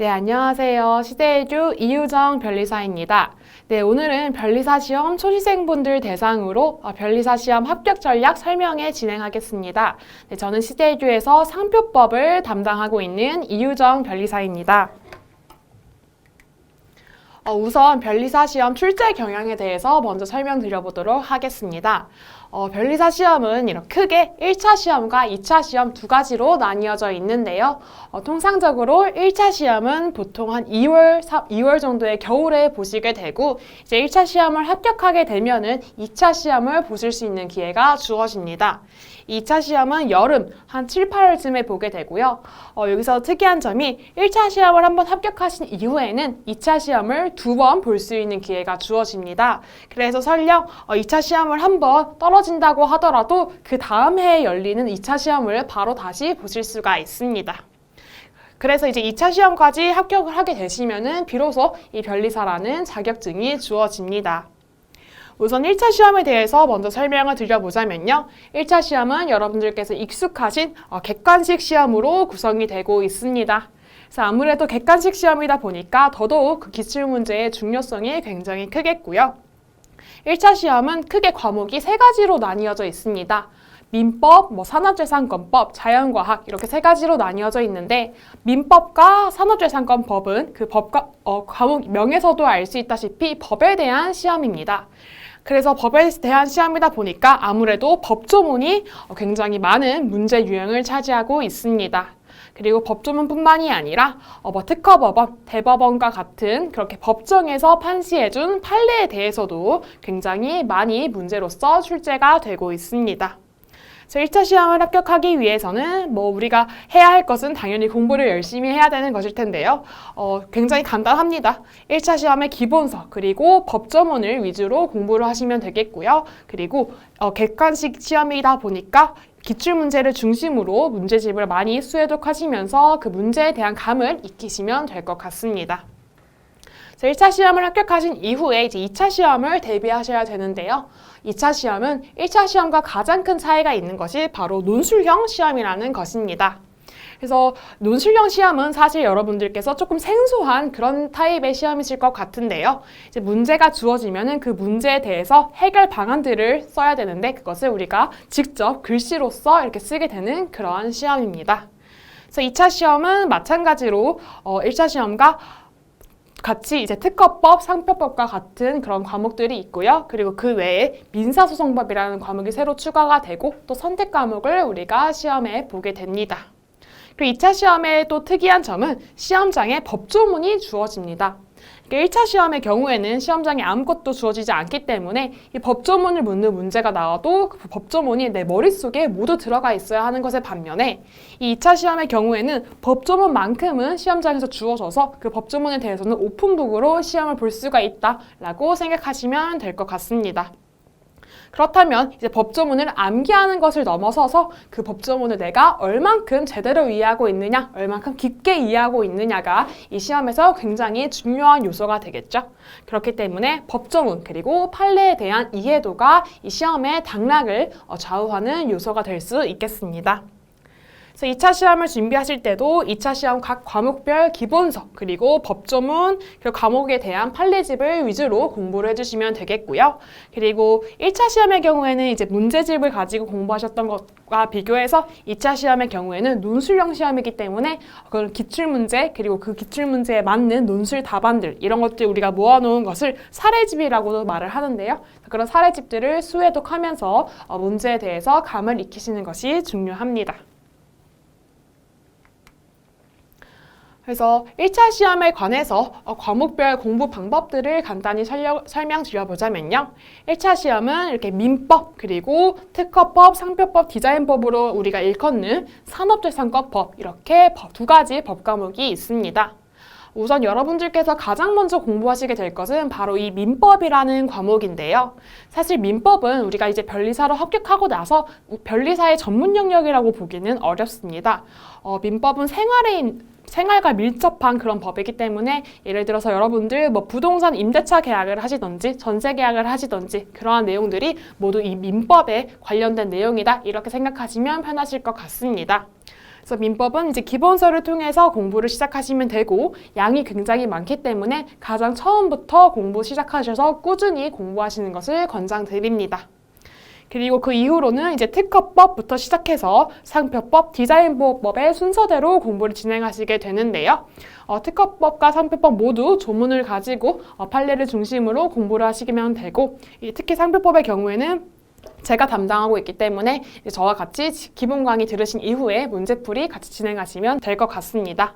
네, 안녕하세요. 시대에듀 이유정 변리사입니다. 네, 오늘은 변리사 시험 초시생분들 대상으로 변리사 시험 합격 전략 설명회 진행하겠습니다. 네, 저는 시대에듀에서 상표법을 담당하고 있는 이유정 변리사입니다. 우선 변리사 시험 출제 경향에 대해서 먼저 설명드려보도록 하겠습니다. 변리사 시험은 이렇게 크게 1차 시험과 2차 시험 두 가지로 나뉘어져 있는데요. 통상적으로 1차 시험은 보통 한 2월 정도의 겨울에 보시게 되고 이제 1차 시험을 합격하게 되면은 2차 시험을 보실 수 있는 기회가 주어집니다. 2차 시험은 여름 한 7, 8월쯤에 보게 되고요. 여기서 특이한 점이 1차 시험을 한번 합격하신 이후에는 2차 시험을 두 번 볼 수 있는 기회가 주어집니다. 그래서 설령 2차 시험을 한번 떨어진다고 하더라도 그 다음 해에 열리는 2차 시험을 바로 다시 보실 수가 있습니다. 그래서 이제 2차 시험까지 합격을 하게 되시면은 비로소 이 변리사라는 자격증이 주어집니다. 우선 1차 시험에 대해서 먼저 설명을 드려보자면요. 1차 시험은 여러분들께서 익숙하신 객관식 시험으로 구성이 되고 있습니다. 그래서 아무래도 객관식 시험이다 보니까 더더욱 그 기출문제의 중요성이 굉장히 크겠고요. 1차 시험은 크게 과목이 세 가지로 나뉘어져 있습니다. 민법, 산업재산권법, 자연과학 이렇게 세 가지로 나뉘어져 있는데 민법과 산업재산권법은 그 법과 과목 명에서도 알 수 있다시피 법에 대한 시험입니다. 그래서 법에 대한 시험이다 보니까 아무래도 법조문이 굉장히 많은 문제 유형을 차지하고 있습니다. 그리고 법조문뿐만이 아니라 특허법원, 대법원과 같은 그렇게 법정에서 판시해준 판례에 대해서도 굉장히 많이 문제로서 출제가 되고 있습니다. 1차 시험을 합격하기 위해서는 우리가 해야 할 것은 당연히 공부를 열심히 해야 되는 것일 텐데요. 굉장히 간단합니다. 1차 시험의 기본서 그리고 법조문을 위주로 공부를 하시면 되겠고요. 그리고 객관식 시험이다 보니까 기출문제를 중심으로 문제집을 많이 수해독하시면서 그 문제에 대한 감을 익히시면 될 것 같습니다. 1차 시험을 합격하신 이후에 이제 2차 시험을 대비하셔야 되는데요. 2차 시험은 1차 시험과 가장 큰 차이가 있는 것이 바로 논술형 시험이라는 것입니다. 그래서 논술형 시험은 사실 여러분들께서 조금 생소한 그런 타입의 시험이실 것 같은데요. 이제 문제가 주어지면은 그 문제에 대해서 해결 방안들을 써야 되는데 그것을 우리가 직접 글씨로써 이렇게 쓰게 되는 그런 시험입니다. 그래서 2차 시험은 마찬가지로 1차 시험과 같이 이제 특허법, 상표법과 같은 그런 과목들이 있고요. 그리고 그 외에 민사소송법이라는 과목이 새로 추가가 되고 또 선택 과목을 우리가 시험에 보게 됩니다. 그리고 2차 시험의 또 특이한 점은 시험장에 법조문이 주어집니다. 1차 시험의 경우에는 시험장에 아무것도 주어지지 않기 때문에 이 법조문을 묻는 문제가 나와도 그 법조문이 내 머릿속에 모두 들어가 있어야 하는 것에 반면에 이 2차 시험의 경우에는 법조문만큼은 시험장에서 주어져서 그 법조문에 대해서는 오픈북으로 시험을 볼 수가 있다라고 생각하시면 될 것 같습니다. 그렇다면 이제 법조문을 암기하는 것을 넘어서서 그 법조문을 내가 얼만큼 제대로 이해하고 있느냐, 얼만큼 깊게 이해하고 있느냐가 이 시험에서 굉장히 중요한 요소가 되겠죠. 그렇기 때문에 법조문 그리고 판례에 대한 이해도가 이 시험의 당락을 좌우하는 요소가 될 수 있겠습니다. 그래서 2차 시험을 준비하실 때도 2차 시험 각 과목별 기본서 그리고 법조문 그리고 과목에 대한 판례집을 위주로 공부를 해주시면 되겠고요. 그리고 1차 시험의 경우에는 이제 문제집을 가지고 공부하셨던 것과 비교해서 2차 시험의 경우에는 논술형 시험이기 때문에 그런 기출문제 그리고 그 기출문제에 맞는 논술 답안들 이런 것들 우리가 모아놓은 것을 사례집이라고도 말을 하는데요. 그런 사례집들을 수해독하면서 문제에 대해서 감을 익히시는 것이 중요합니다. 그래서 1차 시험에 관해서 과목별 공부 방법들을 간단히 설명드려보자면요. 1차 시험은 이렇게 민법, 그리고 특허법, 상표법, 디자인법으로 우리가 일컫는 산업재산권법 이렇게 두 가지 법 과목이 있습니다. 우선 여러분들께서 가장 먼저 공부하시게 될 것은 바로 이 민법이라는 과목인데요. 사실 민법은 우리가 이제 변리사로 합격하고 나서 변리사의 전문 영역이라고 보기는 어렵습니다. 민법은 생활과 밀접한 그런 법이기 때문에 예를 들어서 여러분들 부동산 임대차 계약을 하시던지 전세 계약을 하시던지 그러한 내용들이 모두 이 민법에 관련된 내용이다 이렇게 생각하시면 편하실 것 같습니다. 그래서 민법은 이제 기본서를 통해서 공부를 시작하시면 되고 양이 굉장히 많기 때문에 가장 처음부터 공부 시작하셔서 꾸준히 공부하시는 것을 권장드립니다. 그리고 그 이후로는 이제 특허법부터 시작해서 상표법, 디자인보호법의 순서대로 공부를 진행하시게 되는데요. 특허법과 상표법 모두 조문을 가지고 판례를 중심으로 공부를 하시면 되고, 특히 상표법의 경우에는 제가 담당하고 있기 때문에 저와 같이 기본 강의 들으신 이후에 문제풀이 같이 진행하시면 될 것 같습니다.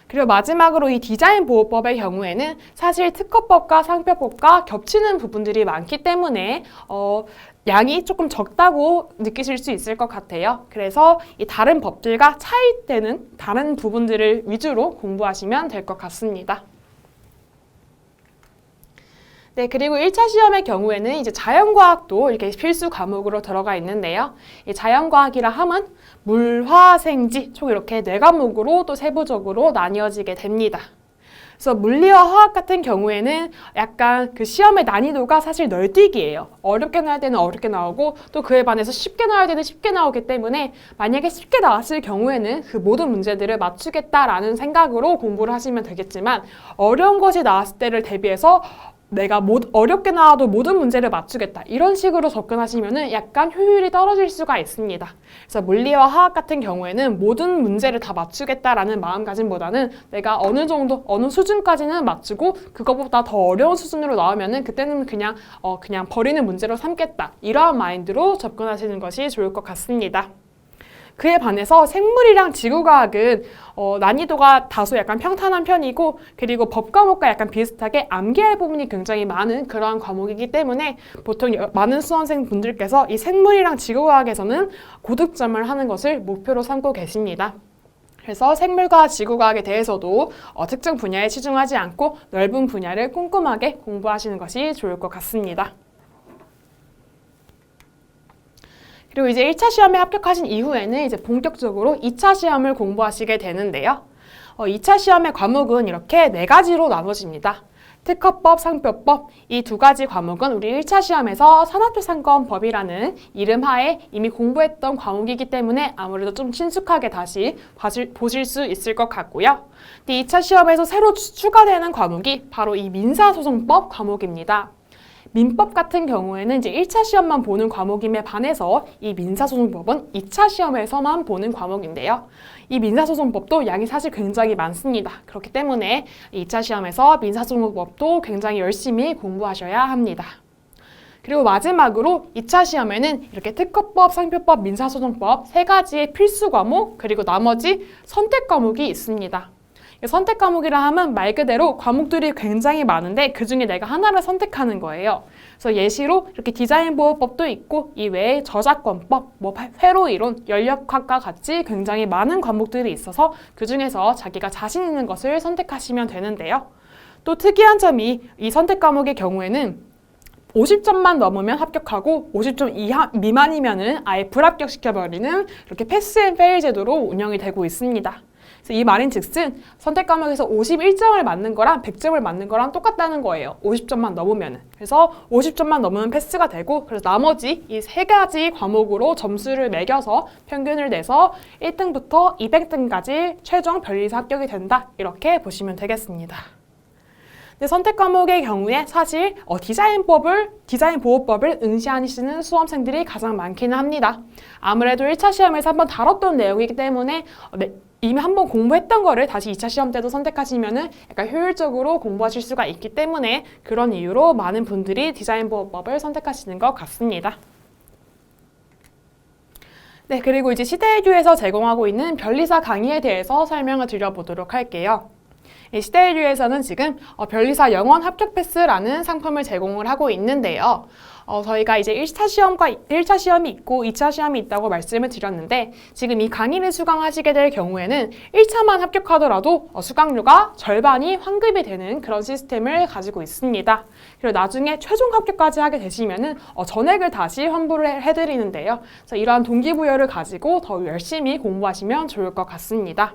그리고 마지막으로 이 디자인보호법의 경우에는 사실 특허법과 상표법과 겹치는 부분들이 많기 때문에 양이 조금 적다고 느끼실 수 있을 것 같아요. 그래서 이 다른 법들과 차이되는 다른 부분들을 위주로 공부하시면 될 것 같습니다. 네, 그리고 1차 시험의 경우에는 이제 자연과학도 이렇게 필수 과목으로 들어가 있는데요. 이 자연과학이라 함은 물, 화, 생, 지 총 이렇게 4과목으로 또 세부적으로 나뉘어지게 됩니다. 그래서 물리와 화학 같은 경우에는 약간 그 시험의 난이도가 사실 널뛰기예요. 어렵게 나올 때는 어렵게 나오고 또 그에 반해서 쉽게 나올 때는 쉽게 나오기 때문에 만약에 쉽게 나왔을 경우에는 그 모든 문제들을 맞추겠다라는 생각으로 공부를 하시면 되겠지만 어려운 것이 나왔을 때를 대비해서 내가 어렵게 나와도 모든 문제를 맞추겠다 이런 식으로 접근하시면 약간 효율이 떨어질 수가 있습니다. 그래서 물리와 화학 같은 경우에는 모든 문제를 다 맞추겠다라는 마음가짐보다는 내가 어느 정도 어느 수준까지는 맞추고 그것보다 더 어려운 수준으로 나오면은 그때는 그냥 버리는 문제로 삼겠다 이러한 마인드로 접근하시는 것이 좋을 것 같습니다. 그에 반해서 생물이랑 지구과학은 난이도가 다소 약간 평탄한 편이고 그리고 법 과목과 약간 비슷하게 암기할 부분이 굉장히 많은 그러한 과목이기 때문에 보통 많은 수험생분들께서 이 생물이랑 지구과학에서는 고득점을 하는 것을 목표로 삼고 계십니다. 그래서 생물과 지구과학에 대해서도 특정 분야에 치중하지 않고 넓은 분야를 꼼꼼하게 공부하시는 것이 좋을 것 같습니다. 그리고 이제 1차 시험에 합격하신 이후에는 이제 본격적으로 2차 시험을 공부하시게 되는데요. 2차 시험의 과목은 이렇게 4가지로 나눠집니다. 특허법, 상표법 이 2가지 과목은 우리 1차 시험에서 산업재산권법이라는 이름 하에 이미 공부했던 과목이기 때문에 아무래도 좀 친숙하게 다시 보실 수 있을 것 같고요. 2차 시험에서 새로 추가되는 과목이 바로 이 민사소송법 과목입니다. 민법 같은 경우에는 이제 1차 시험만 보는 과목임에 반해서 이 민사소송법은 2차 시험에서만 보는 과목인데요. 이 민사소송법도 양이 사실 굉장히 많습니다. 그렇기 때문에 2차 시험에서 민사소송법도 굉장히 열심히 공부하셔야 합니다. 그리고 마지막으로 2차 시험에는 이렇게 특허법, 상표법, 민사소송법 3가지의 필수 과목 그리고 나머지 선택 과목이 있습니다. 선택 과목이라 하면 말 그대로 과목들이 굉장히 많은데 그중에 내가 하나를 선택하는 거예요. 그래서 예시로 이렇게 디자인보호법도 있고 이 외에 저작권법, 회로이론, 연력학과 같이 굉장히 많은 과목들이 있어서 그중에서 자기가 자신 있는 것을 선택하시면 되는데요. 또 특이한 점이 이 선택 과목의 경우에는 50점만 넘으면 합격하고 50점 미만이면은 아예 불합격시켜버리는 이렇게 패스 앤 페일 제도로 운영이 되고 있습니다. 이 말인즉슨 선택 과목에서 51점을 맞는 거랑 100점을 맞는 거랑 똑같다는 거예요. 50점만 넘으면. 그래서 50점만 넘으면 패스가 되고 그래서 나머지 이 3가지 과목으로 점수를 매겨서 평균을 내서 1등부터 200등까지 최종 변리사 합격이 된다. 이렇게 보시면 되겠습니다. 근데 선택 과목의 경우에 사실 디자인보호법을 응시하시는 수험생들이 가장 많기는 합니다. 아무래도 1차 시험에서 한번 다뤘던 내용이기 때문에 이미 한번 공부했던 거를 다시 2차 시험 때도 선택하시면은 약간 효율적으로 공부하실 수가 있기 때문에 그런 이유로 많은 분들이 디자인보호법을 선택하시는 것 같습니다. 네, 그리고 이제 시대일교에서 제공하고 있는 변리사 강의에 대해서 설명을 드려보도록 할게요. 시대일교에서는 지금 변리사 영원 합격 패스라는 상품을 제공을 하고 있는데요. 저희가 이제 1차 시험이 있고 2차 시험이 있다고 말씀을 드렸는데 지금 이 강의를 수강하시게 될 경우에는 1차만 합격하더라도 수강료가 절반이 환급이 되는 그런 시스템을 가지고 있습니다. 그리고 나중에 최종 합격까지 하게 되시면은 전액을 다시 환불을 해드리는데요. 그래서 이러한 동기부여를 가지고 더 열심히 공부하시면 좋을 것 같습니다.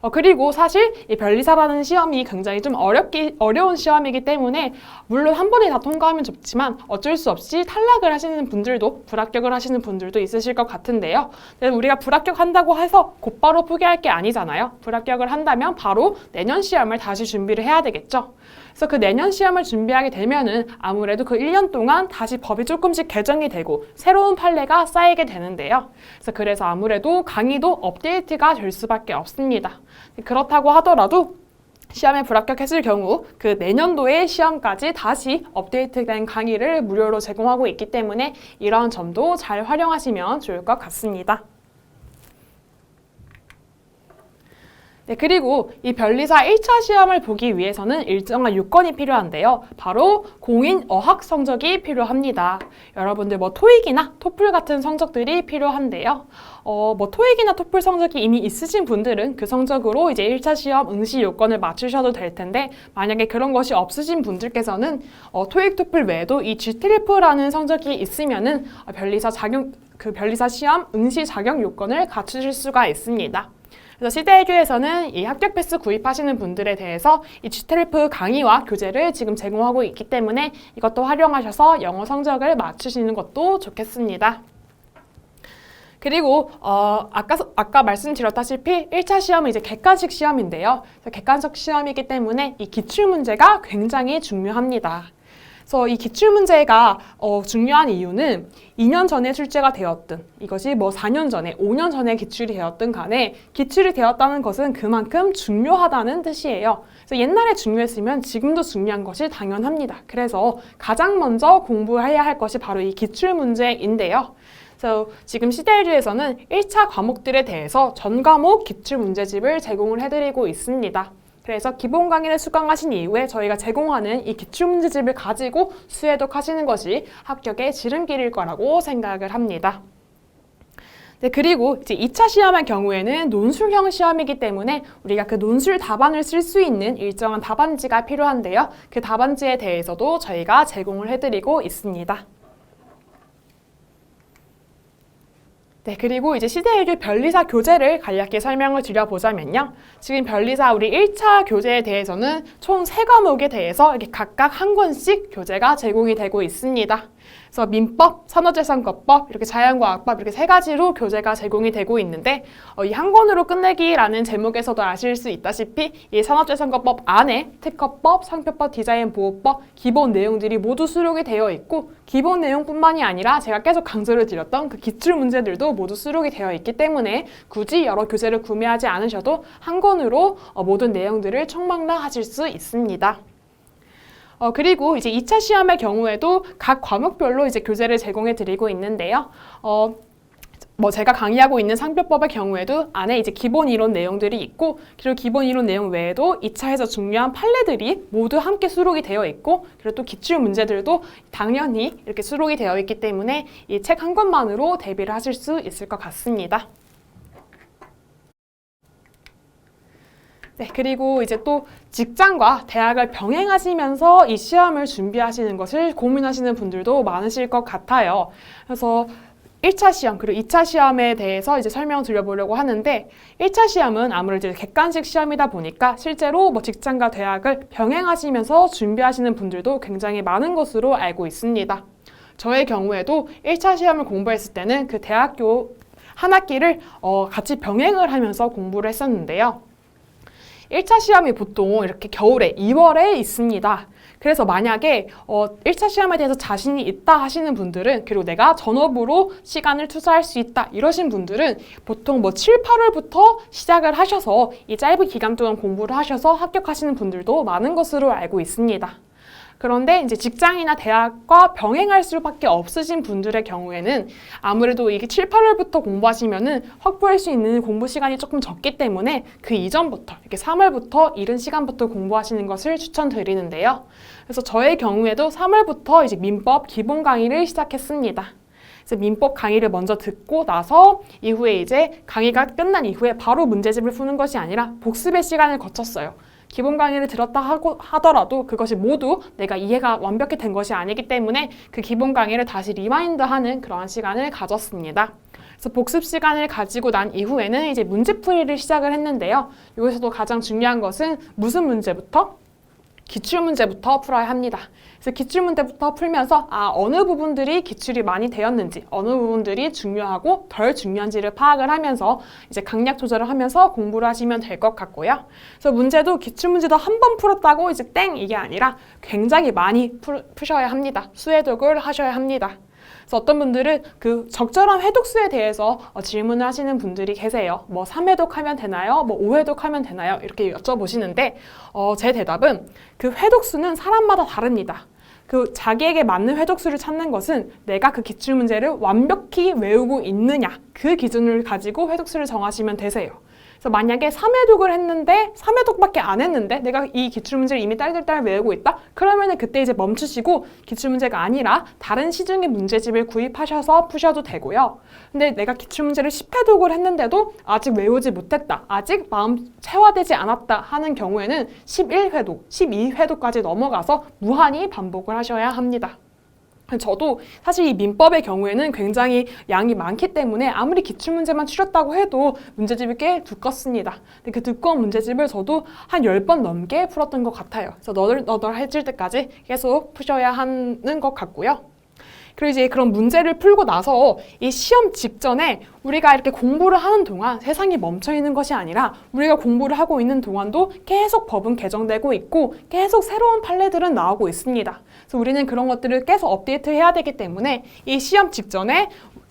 그리고 사실 이 변리사라는 시험이 굉장히 좀 어려운 시험이기 때문에 물론 한 번에 다 통과하면 좋지만 어쩔 수 없이 탈락을 하시는 분들도 불합격을 하시는 분들도 있으실 것 같은데요. 우리가 불합격한다고 해서 곧바로 포기할 게 아니잖아요. 불합격을 한다면 바로 내년 시험을 다시 준비를 해야 되겠죠. 그래서 그 내년 시험을 준비하게 되면은 아무래도 그 1년 동안 다시 법이 조금씩 개정이 되고 새로운 판례가 쌓이게 되는데요. 그래서 아무래도 강의도 업데이트가 될 수밖에 없습니다. 그렇다고 하더라도 시험에 불합격했을 경우 그 내년도의 시험까지 다시 업데이트된 강의를 무료로 제공하고 있기 때문에 이런 점도 잘 활용하시면 좋을 것 같습니다. 네, 그리고 이 변리사 1차 시험을 보기 위해서는 일정한 요건이 필요한데요. 바로 공인 어학 성적이 필요합니다. 여러분들 토익이나 토플 같은 성적들이 필요한데요. 토익이나 토플 성적이 이미 있으신 분들은 그 성적으로 이제 1차 시험 응시 요건을 맞추셔도 될 텐데 만약에 그런 것이 없으신 분들께서는 토익, 토플 외에도 이 GTLF라는 성적이 있으면은 변리사 시험 응시 자격 요건을 갖추실 수가 있습니다. 그래서 시대에듀에서는 이 합격 패스 구입하시는 분들에 대해서 이 GTLF 강의와 교재를 지금 제공하고 있기 때문에 이것도 활용하셔서 영어 성적을 맞추시는 것도 좋겠습니다. 그리고 아까 말씀드렸다시피 1차 시험은 이제 객관식 시험인데요. 객관식 시험이기 때문에 이 기출문제가 굉장히 중요합니다. 그래서 이 기출문제가 중요한 이유는 2년 전에 출제가 되었든 이것이 4년 전에, 5년 전에 기출이 되었든 간에 기출이 되었다는 것은 그만큼 중요하다는 뜻이에요. 그래서 옛날에 중요했으면 지금도 중요한 것이 당연합니다. 그래서 가장 먼저 공부해야 할 것이 바로 이 기출문제인데요. 그래서 지금 시대에듀에서는 1차 과목들에 대해서 전 과목 기출문제집을 제공을 해드리고 있습니다. 그래서 기본 강의를 수강하신 이후에 저희가 제공하는 이 기출문제집을 가지고 수해독하시는 것이 합격의 지름길일 거라고 생각을 합니다. 네, 그리고 이제 2차 시험의 경우에는 논술형 시험이기 때문에 우리가 그 논술 답안을 쓸 수 있는 일정한 답안지가 필요한데요. 그 답안지에 대해서도 저희가 제공을 해드리고 있습니다. 네, 그리고 이제 시대에듀 변리사 교재를 간략히 설명을 드려보자면요. 지금 변리사 우리 1차 교재에 대해서는 총 3과목에 대해서 이렇게 각각 한 권씩 교재가 제공이 되고 있습니다. 그래서 민법, 산업재산권법, 이렇게 자연과학법 이렇게 3가지로 교재가 제공이 되고 있는데 이 한 권으로 끝내기라는 제목에서도 아실 수 있다시피 이 산업재산권법 안에 특허법, 상표법, 디자인보호법 기본 내용들이 모두 수록이 되어 있고 기본 내용뿐만이 아니라 제가 계속 강조를 드렸던 그 기출 문제들도 모두 수록이 되어 있기 때문에 굳이 여러 교재를 구매하지 않으셔도 한 권으로 모든 내용들을 총망라하실 수 있습니다. 그리고 이제 2차 시험의 경우에도 각 과목별로 이제 교재를 제공해 드리고 있는데요. 제가 강의하고 있는 상표법의 경우에도 안에 이제 기본 이론 내용들이 있고, 그리고 기본 이론 내용 외에도 2차에서 중요한 판례들이 모두 함께 수록이 되어 있고, 그리고 또 기출 문제들도 당연히 이렇게 수록이 되어 있기 때문에 이 책 한 권만으로 대비를 하실 수 있을 것 같습니다. 네, 그리고 이제 또 직장과 대학을 병행하시면서 이 시험을 준비하시는 것을 고민하시는 분들도 많으실 것 같아요. 그래서 1차 시험 그리고 2차 시험에 대해서 이제 설명드려보려고 하는데 1차 시험은 아무래도 이제 객관식 시험이다 보니까 실제로 직장과 대학을 병행하시면서 준비하시는 분들도 굉장히 많은 것으로 알고 있습니다. 저의 경우에도 1차 시험을 공부했을 때는 그 대학교 한 학기를 같이 병행을 하면서 공부를 했었는데요. 1차 시험이 보통 이렇게 겨울에 2월에 있습니다. 그래서 만약에 1차 시험에 대해서 자신이 있다 하시는 분들은 그리고 내가 전업으로 시간을 투자할 수 있다 이러신 분들은 보통 7, 8월부터 시작을 하셔서 이 짧은 기간 동안 공부를 하셔서 합격하시는 분들도 많은 것으로 알고 있습니다. 그런데 이제 직장이나 대학과 병행할 수밖에 없으신 분들의 경우에는 아무래도 이게 7, 8월부터 공부하시면은 확보할 수 있는 공부 시간이 조금 적기 때문에 그 이전부터 이렇게 3월부터 이른 시간부터 공부하시는 것을 추천드리는데요. 그래서 저의 경우에도 3월부터 이제 민법 기본 강의를 시작했습니다. 그래서 민법 강의를 먼저 듣고 나서 이후에 이제 강의가 끝난 이후에 바로 문제집을 푸는 것이 아니라 복습의 시간을 거쳤어요. 기본 강의를 들었다 하더라도 그것이 모두 내가 이해가 완벽히 된 것이 아니기 때문에 그 기본 강의를 다시 리마인드하는 그러한 시간을 가졌습니다. 그래서 복습 시간을 가지고 난 이후에는 이제 문제풀이를 시작을 했는데요. 여기서도 가장 중요한 것은 무슨 문제부터? 기출문제부터 풀어야 합니다. 그래서 기출문제부터 풀면서 어느 부분들이 기출이 많이 되었는지, 어느 부분들이 중요하고 덜 중요한지를 파악을 하면서 이제 강약 조절을 하면서 공부를 하시면 될 것 같고요. 그래서 문제도 기출문제도 한 번 풀었다고 이제 땡 이게 아니라 굉장히 많이 푸셔야 합니다. 수해독을 하셔야 합니다. 그래서 어떤 분들은 그 적절한 회독수에 대해서 질문을 하시는 분들이 계세요. 뭐 3회독 하면 되나요? 뭐 5회독 하면 되나요? 이렇게 여쭤보시는데 제 대답은 그 회독수는 사람마다 다릅니다. 그 자기에게 맞는 회독수를 찾는 것은 내가 그 기출문제를 완벽히 외우고 있느냐 그 기준을 가지고 회독수를 정하시면 되세요. 그래서 만약에 3회독을 했는데 3회독밖에 안 했는데 내가 이 기출문제를 이미 딸딸딸 외우고 있다? 그러면은 그때 이제 멈추시고 기출문제가 아니라 다른 시중의 문제집을 구입하셔서 푸셔도 되고요. 근데 내가 기출문제를 10회독을 했는데도 아직 외우지 못했다. 아직 마음 체화되지 않았다 하는 경우에는 11회독, 12회독까지 넘어가서 무한히 반복을 하셔야 합니다. 저도 사실 이 민법의 경우에는 굉장히 양이 많기 때문에 아무리 기출문제만 추렸다고 해도 문제집이 꽤 두껍습니다. 근데 그 두꺼운 문제집을 저도 한 10번 넘게 풀었던 것 같아요. 그래서 너덜너덜해질 때까지 계속 푸셔야 하는 것 같고요. 그리고 이제 그런 문제를 풀고 나서 이 시험 직전에 우리가 이렇게 공부를 하는 동안 세상이 멈춰 있는 것이 아니라 우리가 공부를 하고 있는 동안도 계속 법은 개정되고 있고 계속 새로운 판례들은 나오고 있습니다. 그래서 우리는 그런 것들을 계속 업데이트해야 되기 때문에 이 시험 직전에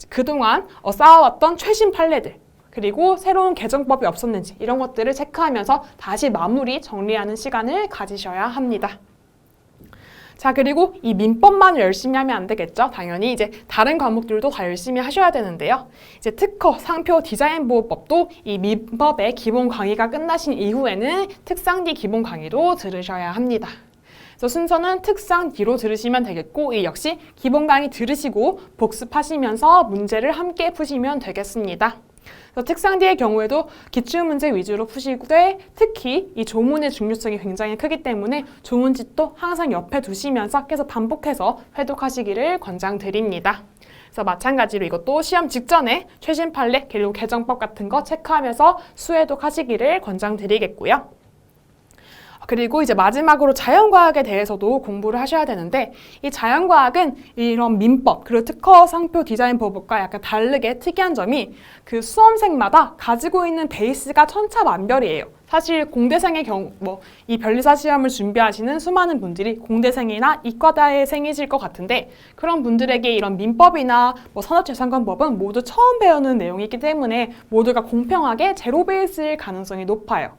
그동안 쌓아왔던 최신 판례들 그리고 새로운 개정법이 없었는지 이런 것들을 체크하면서 다시 마무리 정리하는 시간을 가지셔야 합니다. 자, 그리고 이 민법만 열심히 하면 안 되겠죠? 당연히 이제 다른 과목들도 다 열심히 하셔야 되는데요. 이제 특허, 상표, 디자인 보호법도 이 민법의 기본 강의가 끝나신 이후에는 특상 D 기본 강의도 들으셔야 합니다. 그래서 순서는 특상 D로 들으시면 되겠고 이 역시 기본 강의 들으시고 복습하시면서 문제를 함께 푸시면 되겠습니다. 그래서 특상 D의 경우에도 기출문제 위주로 푸시되 특히 이 조문의 중요성이 굉장히 크기 때문에 조문집도 항상 옆에 두시면서 계속 반복해서 회독하시기를 권장드립니다. 그래서 마찬가지로 이것도 시험 직전에 최신 판례 그리고 개정법 같은 거 체크하면서 수회독하시기를 권장드리겠고요. 그리고 이제 마지막으로 자연과학에 대해서도 공부를 하셔야 되는데 이 자연과학은 이런 민법 그리고 특허, 상표, 디자인 보호법과 약간 다르게 특이한 점이 그 수험생마다 가지고 있는 베이스가 천차만별이에요. 사실 공대생의 경우 이 변리사 시험을 준비하시는 수많은 분들이 공대생이나 이과대생이실 것 같은데 그런 분들에게 이런 민법이나 산업재산권법은 모두 처음 배우는 내용이기 때문에 모두가 공평하게 제로 베이스일 가능성이 높아요.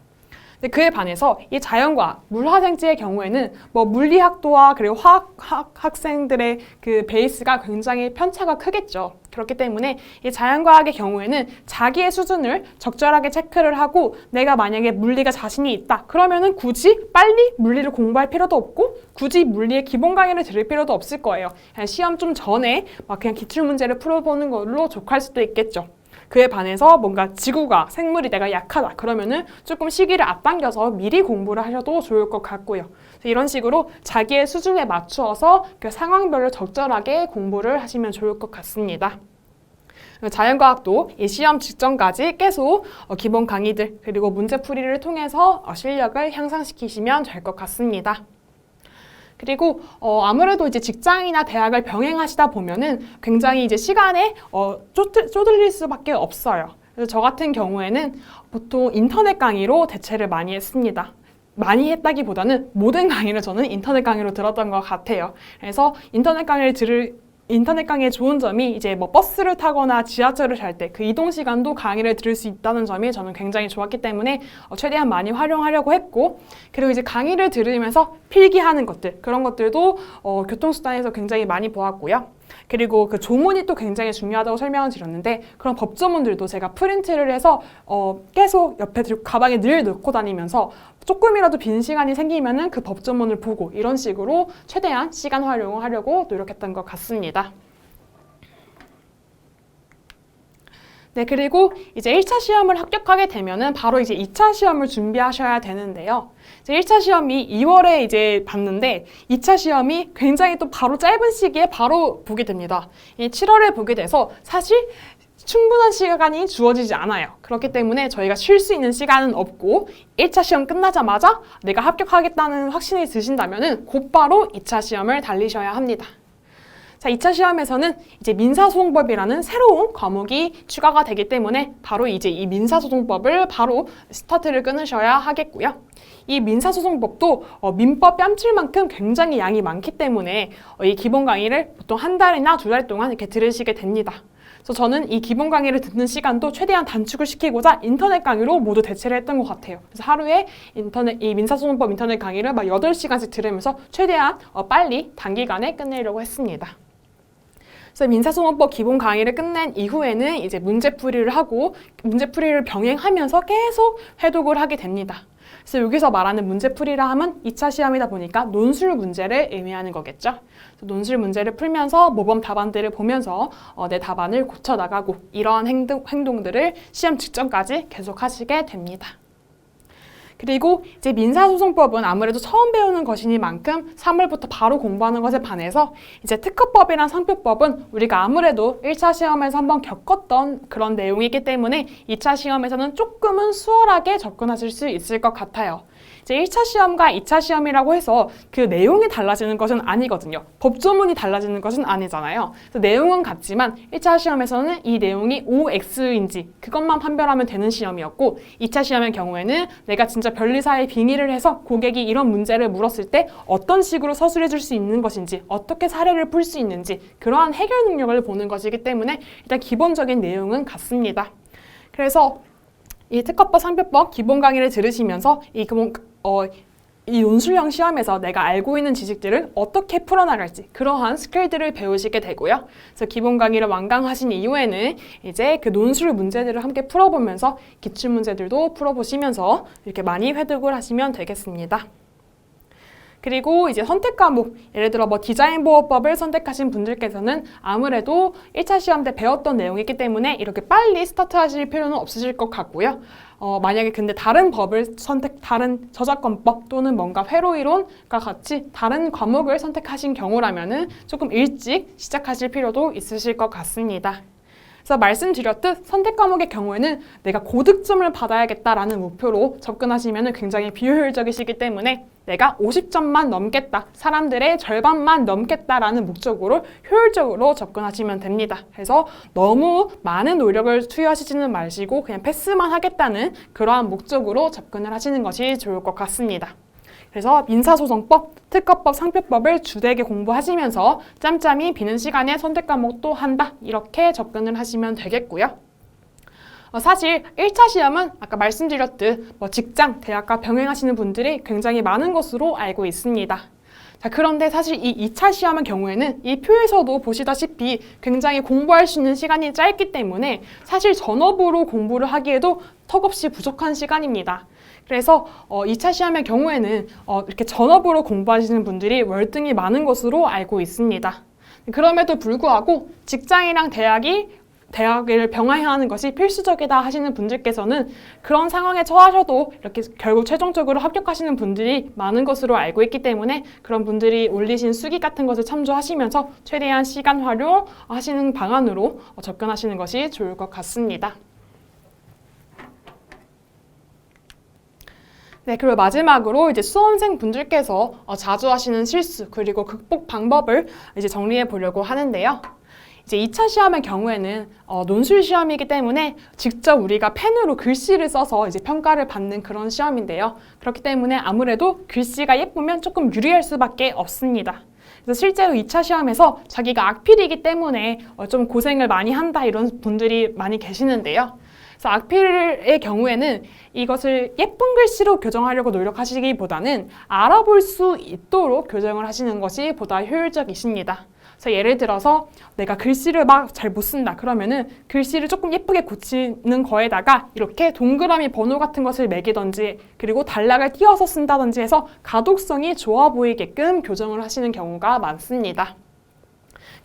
근데 그에 반해서 이 자연과학, 물화생지의 경우에는 물리학도와 그리고 화학 학생들의 그 베이스가 굉장히 편차가 크겠죠. 그렇기 때문에 이 자연과학의 경우에는 자기의 수준을 적절하게 체크를 하고 내가 만약에 물리가 자신이 있다. 그러면은 굳이 빨리 물리를 공부할 필요도 없고 굳이 물리의 기본 강의를 들을 필요도 없을 거예요. 그냥 시험 좀 전에 그냥 기출문제를 풀어보는 걸로 족할 수도 있겠죠. 그에 반해서 뭔가 지구과학, 생물이 내가 약하다 그러면은 조금 시기를 앞당겨서 미리 공부를 하셔도 좋을 것 같고요. 이런 식으로 자기의 수준에 맞추어서 그 상황별로 적절하게 공부를 하시면 좋을 것 같습니다. 자연과학도 이 시험 직전까지 계속 기본 강의들 그리고 문제풀이를 통해서 실력을 향상시키시면 될 것 같습니다. 그리고 아무래도 이제 직장이나 대학을 병행하시다 보면은 굉장히 이제 시간에 쪼들릴 수밖에 없어요. 그래서 저 같은 경우에는 보통 인터넷 강의로 대체를 많이 했습니다. 많이 했다기보다는 모든 강의를 저는 인터넷 강의로 들었던 것 같아요. 그래서 인터넷 강의의 좋은 점이 이제 버스를 타거나 지하철을 탈 때 그 이동 시간도 강의를 들을 수 있다는 점이 저는 굉장히 좋았기 때문에 최대한 많이 활용하려고 했고 그리고 이제 강의를 들으면서 필기하는 것들 그런 것들도 교통수단에서 굉장히 많이 보았고요. 그리고 그 조문이 또 굉장히 중요하다고 설명을 드렸는데 그런 법조문들도 제가 프린트를 해서 계속 옆에 가방에 늘 넣고 다니면서 조금이라도 빈 시간이 생기면은 그 법조문을 보고 이런 식으로 최대한 시간 활용을 하려고 노력했던 것 같습니다. 네, 그리고 이제 1차 시험을 합격하게 되면은 바로 이제 2차 시험을 준비하셔야 되는데요. 이제 1차 시험이 2월에 이제 봤는데 2차 시험이 굉장히 또 바로 짧은 시기에 바로 보게 됩니다. 이 7월에 보게 돼서 사실 충분한 시간이 주어지지 않아요. 그렇기 때문에 저희가 쉴 수 있는 시간은 없고 1차 시험 끝나자마자 내가 합격하겠다는 확신이 드신다면 곧바로 2차 시험을 달리셔야 합니다. 자, 2차 시험에서는 이제 민사소송법이라는 새로운 과목이 추가가 되기 때문에 바로 이제 이 민사소송법을 바로 스타트를 끊으셔야 하겠고요. 이 민사소송법도 민법 뺨칠만큼 굉장히 양이 많기 때문에 이 기본 강의를 보통 한 달이나 2달 동안 이렇게 들으시게 됩니다. 그래서 저는 이 기본 강의를 듣는 시간도 최대한 단축을 시키고자 인터넷 강의로 모두 대체를 했던 것 같아요. 그래서 하루에 이 민사소송법 인터넷 강의를 막 8시간씩 들으면서 최대한 빨리 단기간에 끝내려고 했습니다. 그래서 민사소송법 기본 강의를 끝낸 이후에는 이제 문제풀이를 하고 문제풀이를 병행하면서 계속 회독을 하게 됩니다. 그래서 여기서 말하는 문제풀이라 하면 2차 시험이다 보니까 논술 문제를 의미하는 거겠죠. 논술 문제를 풀면서 모범 답안들을 보면서 내 답안을 고쳐나가고 이러한 행동들을 시험 직전까지 계속 하시게 됩니다. 그리고 이제 민사소송법은 아무래도 처음 배우는 것이니만큼 3월부터 바로 공부하는 것에 반해서 이제 특허법이랑 상표법은 우리가 아무래도 1차 시험에서 한번 겪었던 그런 내용이기 때문에 2차 시험에서는 조금은 수월하게 접근하실 수 있을 것 같아요. 이제 1차 시험과 2차 시험이라고 해서 그 내용이 달라지는 것은 아니거든요. 법조문이 달라지는 것은 아니잖아요. 그래서 내용은 같지만 1차 시험에서는 이 내용이 OX인지 그것만 판별하면 되는 시험이었고 2차 시험의 경우에는 내가 진짜 변리사에 빙의를 해서 고객이 이런 문제를 물었을 때 어떤 식으로 서술해 줄 수 있는 것인지 어떻게 사례를 풀 수 있는지 그러한 해결 능력을 보는 것이기 때문에 일단 기본적인 내용은 같습니다. 그래서 이 특허법, 상표법 기본 강의를 들으시면서 이 논술형 시험에서 내가 알고 있는 지식들을 어떻게 풀어나갈지 그러한 스킬들을 배우시게 되고요. 그래서 기본 강의를 완강하신 이후에는 이제 그 논술 문제들을 함께 풀어보면서 기출 문제들도 풀어보시면서 이렇게 많이 회독을 하시면 되겠습니다. 그리고 이제 선택 과목, 예를 들어 디자인 보호법을 선택하신 분들께서는 아무래도 1차 시험 때 배웠던 내용이기 때문에 이렇게 빨리 스타트하실 필요는 없으실 것 같고요. 만약에 근데 다른 법을 다른 저작권법 또는 뭔가 회로이론과 같이 다른 과목을 선택하신 경우라면은 조금 일찍 시작하실 필요도 있으실 것 같습니다. 그래서 말씀드렸듯 선택 과목의 경우에는 내가 고득점을 받아야겠다라는 목표로 접근하시면 굉장히 비효율적이시기 때문에 내가 50점만 넘겠다, 사람들의 절반만 넘겠다라는 목적으로 효율적으로 접근하시면 됩니다. 그래서 너무 많은 노력을 투여하시지는 마시고 그냥 패스만 하겠다는 그러한 목적으로 접근을 하시는 것이 좋을 것 같습니다. 그래서 민사소송법, 특허법, 상표법을 주되게 공부하시면서 짬짬이 비는 시간에 선택 과목도 한다. 이렇게 접근을 하시면 되겠고요. 사실 1차 시험은 아까 말씀드렸듯 직장, 대학과 병행하시는 분들이 굉장히 많은 것으로 알고 있습니다. 자, 그런데 사실 이 2차 시험의 경우에는 이 표에서도 보시다시피 굉장히 공부할 수 있는 시간이 짧기 때문에 사실 전업으로 공부를 하기에도 턱없이 부족한 시간입니다. 그래서 2차 시험의 경우에는 이렇게 전업으로 공부하시는 분들이 월등히 많은 것으로 알고 있습니다. 그럼에도 불구하고 직장이랑 대학을 병행하는 것이 필수적이다 하시는 분들께서는 그런 상황에 처하셔도 이렇게 결국 최종적으로 합격하시는 분들이 많은 것으로 알고 있기 때문에 그런 분들이 올리신 수기 같은 것을 참조하시면서 최대한 시간 활용하시는 방안으로 접근하시는 것이 좋을 것 같습니다. 네, 그리고 마지막으로 이제 수험생 분들께서 자주 하시는 실수 그리고 극복 방법을 이제 정리해 보려고 하는데요. 이제 2차 시험의 경우에는 논술 시험이기 때문에 직접 우리가 펜으로 글씨를 써서 이제 평가를 받는 그런 시험인데요. 그렇기 때문에 아무래도 글씨가 예쁘면 조금 유리할 수밖에 없습니다. 그래서 실제로 2차 시험에서 자기가 악필이기 때문에 좀 고생을 많이 한다 이런 분들이 많이 계시는데요. 그래서 악필의 경우에는 이것을 예쁜 글씨로 교정하려고 노력하시기보다는 알아볼 수 있도록 교정을 하시는 것이 보다 효율적이십니다. 그래서 예를 들어서 내가 글씨를 막 잘 못 쓴다 그러면은 글씨를 조금 예쁘게 고치는 거에다가 이렇게 동그라미 번호 같은 것을 매기던지 그리고 단락을 띄어서 쓴다든지 해서 가독성이 좋아 보이게끔 교정을 하시는 경우가 많습니다.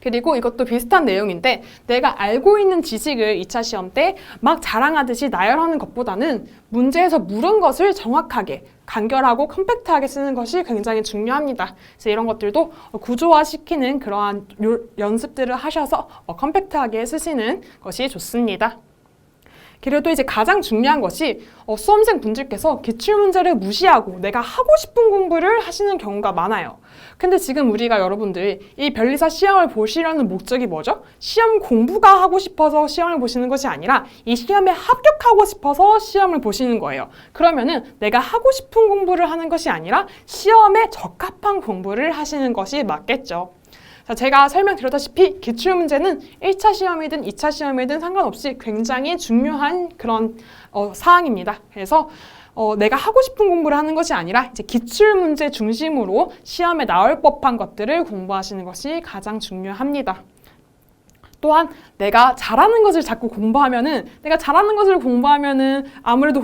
그리고 이것도 비슷한 내용인데 내가 알고 있는 지식을 2차 시험 때 막 자랑하듯이 나열하는 것보다는 문제에서 물은 것을 정확하게 간결하고 컴팩트하게 쓰는 것이 굉장히 중요합니다. 그래서 이런 것들도 구조화시키는 그러한 연습들을 하셔서 컴팩트하게 쓰시는 것이 좋습니다. 그리고 또 이제 가장 중요한 것이 수험생 분들께서 기출문제를 무시하고 내가 하고 싶은 공부를 하시는 경우가 많아요. 근데 지금 우리가 여러분들 이 변리사 시험을 보시려는 목적이 뭐죠? 시험 공부가 하고 싶어서 시험을 보시는 것이 아니라 이 시험에 합격하고 싶어서 시험을 보시는 거예요. 그러면은 내가 하고 싶은 공부를 하는 것이 아니라 시험에 적합한 공부를 하시는 것이 맞겠죠. 자, 제가 설명드렸다시피 기출문제는 1차 시험이든 2차 시험이든 상관없이 굉장히 중요한 그런 사항입니다. 그래서 내가 하고 싶은 공부를 하는 것이 아니라 이제 기출문제 중심으로 시험에 나올 법한 것들을 공부하시는 것이 가장 중요합니다. 또한 내가 잘하는 것을 자꾸 공부하면은 아무래도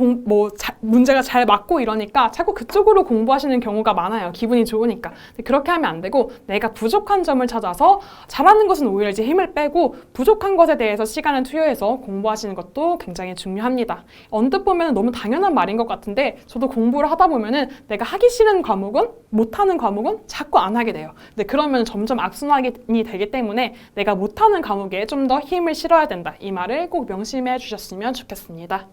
문제가 잘 맞고 이러니까 자꾸 그쪽으로 공부하시는 경우가 많아요. 기분이 좋으니까. 근데 그렇게 하면 안 되고 내가 부족한 점을 찾아서 잘하는 것은 오히려 이제 힘을 빼고 부족한 것에 대해서 시간을 투여해서 공부하시는 것도 굉장히 중요합니다. 언뜻 보면 너무 당연한 말인 것 같은데 저도 공부를 하다 보면은 내가 하기 싫은 과목은 못하는 과목은 자꾸 안 하게 돼요. 근데 그러면 점점 악순환이 되기 때문에 내가 못하는 과목에 좀 더 힘을 실어야 된다. 이 말을 꼭 명심해 주셨으면 좋겠습니다.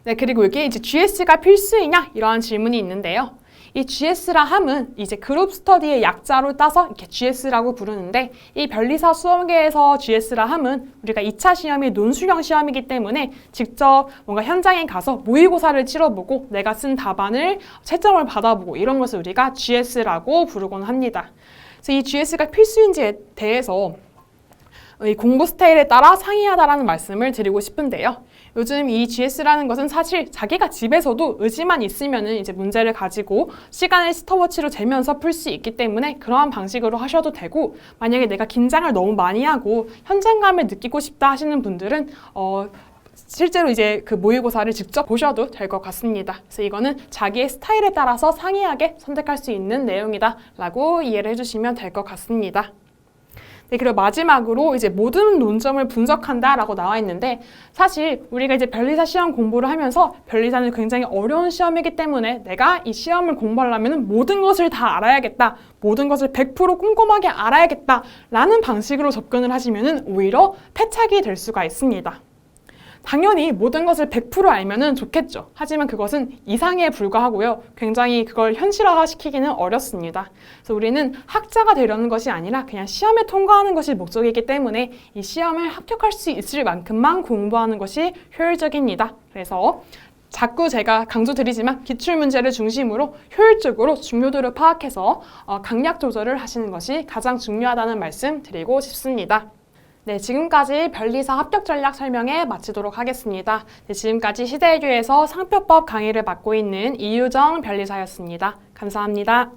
네, 그리고 이게 이제 GS가 필수이냐? 이러한 질문이 있는데요. 이 GS라 함은 이제 그룹 스터디의 약자로 따서 이렇게 GS라고 부르는데 이 변리사 수험계에서 GS라 함은 우리가 2차 시험이 논술형 시험이기 때문에 직접 뭔가 현장에 가서 모의고사를 치러보고 내가 쓴 답안을 채점을 받아보고 이런 것을 우리가 GS라고 부르곤 합니다. 그래서 이 GS가 필수인지에 대해서 이 공부 스타일에 따라 상이하다라는 말씀을 드리고 싶은데요. 요즘 이 GS라는 것은 사실 자기가 집에서도 의지만 있으면은 이제 문제를 가지고 시간을 스톱워치로 재면서 풀 수 있기 때문에 그러한 방식으로 하셔도 되고, 만약에 내가 긴장을 너무 많이 하고 현장감을 느끼고 싶다 하시는 분들은 실제로 이제 그 모의고사를 직접 보셔도 될 것 같습니다. 그래서 이거는 자기의 스타일에 따라서 상이하게 선택할 수 있는 내용이다 라고 이해를 해주시면 될 것 같습니다. 네, 그리고 마지막으로 이제 모든 논점을 분석한다 라고 나와 있는데, 사실 우리가 이제 변리사 시험 공부를 하면서 변리사는 굉장히 어려운 시험이기 때문에 내가 이 시험을 공부하려면 모든 것을 다 알아야겠다, 모든 것을 100% 꼼꼼하게 알아야겠다 라는 방식으로 접근을 하시면 오히려 패착이 될 수가 있습니다. 당연히 모든 것을 100% 알면은 좋겠죠. 하지만 그것은 이상에 불과하고요. 굉장히 그걸 현실화시키기는 어렵습니다. 그래서 우리는 학자가 되려는 것이 아니라 그냥 시험에 통과하는 것이 목적이기 때문에 이 시험을 합격할 수 있을 만큼만 공부하는 것이 효율적입니다. 그래서 자꾸 제가 강조드리지만 기출문제를 중심으로 효율적으로 중요도를 파악해서 강약 조절을 하시는 것이 가장 중요하다는 말씀 드리고 싶습니다. 네, 지금까지 변리사 합격 전략 설명에 마치도록 하겠습니다. 네, 지금까지 시대외교에서 상표법 강의를 맡고 있는 이유정 변리사였습니다. 감사합니다.